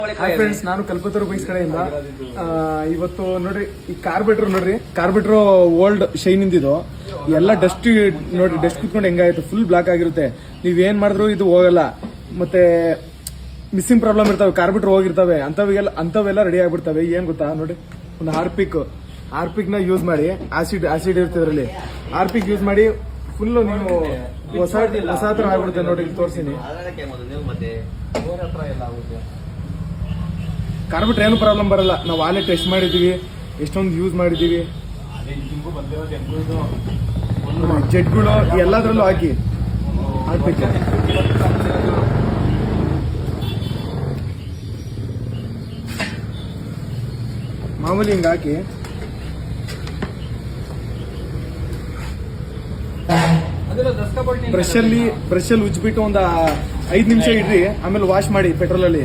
Hi friends, ನಾನು ಕಲ್ಪತರು bikes ಕಡೆಯಿಂದ ಇವತ್ತು ನೋಡ್ರಿ ಈ ಕಾರ್ಬೇಟ್ರ್ ನೋಡ್ರಿ, ಕಾರ್ಬೇಟ್ರ್ ಓಲ್ಡ್ ಶೈನ್ ಇಂದಿದು ಎಲ್ಲ ಡಸ್ಟ್ ನೋಡ್ರಿ, ಡಸ್ಟ್ ಕುತ್ಕೊಂಡು ಹೆಂಗಾಯ್ತು, ಫುಲ್ ಬ್ಲಾಕ್ ಆಗಿರುತ್ತೆ. ನೀವ್ ಏನ್ ಮಾಡಿದ್ರು ಇದು ಹೋಗಲ್ಲ. ಮತ್ತೆ ಮಿಸ್ಸಿಂಗ್ ಪ್ರಾಬ್ಲಮ್ ಇರ್ತವೆ, ಕಾರ್ಬೇಟ್ರ್ ಹೋಗಿರ್ತವೆ, ಅಂತವೆಲ್ಲ ರೆಡಿ ಆಗ್ಬಿಡ್ತವೆ. ಏನ್ ಗೊತ್ತಾ ನೋಡಿ, ಒಂದು ಹಾರ್ಪಿಕ್ ನ ಯೂಸ್ ಮಾಡಿ, ಆಸಿಡ್ ಇರ್ತದ್ರಲ್ಲಿ, ಹಾರ್ಪಿಕ್ ಯೂಸ್ ಮಾಡಿ ಫುಲ್ ನೀವು ಹೊಸ ತರ ಆಗ್ಬಿಡುತ್ತೆ ನೋಡಿ. ಇಲ್ಲಿ ತೋರಿಸ್ತೀನಿ, ಕಾರ್ಬೇಟ್ರ್ ಏನು ಪ್ರಾಬ್ಲಮ್ ಬರಲ್ಲ. ನಾವು ಆಲೆ ಟೆಸ್ಟ್ ಮಾಡಿದೀವಿ, ಎಷ್ಟೊಂದು ಯೂಸ್ ಮಾಡಿದೀವಿ, ಜೆಟ್ಗಳು ಎಲ್ಲದರಲ್ಲೂ ಹಾಕಿ ಹಾಕ್ಬೇಕು. ಮಾಮೂಲಿ ಹಿಂಗ ಹಾಕಿ ಬ್ರಷಲ್ಲಿ ಉಜ್ಬಿಟ್ಟು ಒಂದು 5 ನಿಮಿಷ ಇಡ್ರಿ. ಆಮೇಲೆ ವಾಶ್ ಮಾಡಿ ಪೆಟ್ರೋಲ್ ಅಲ್ಲಿ.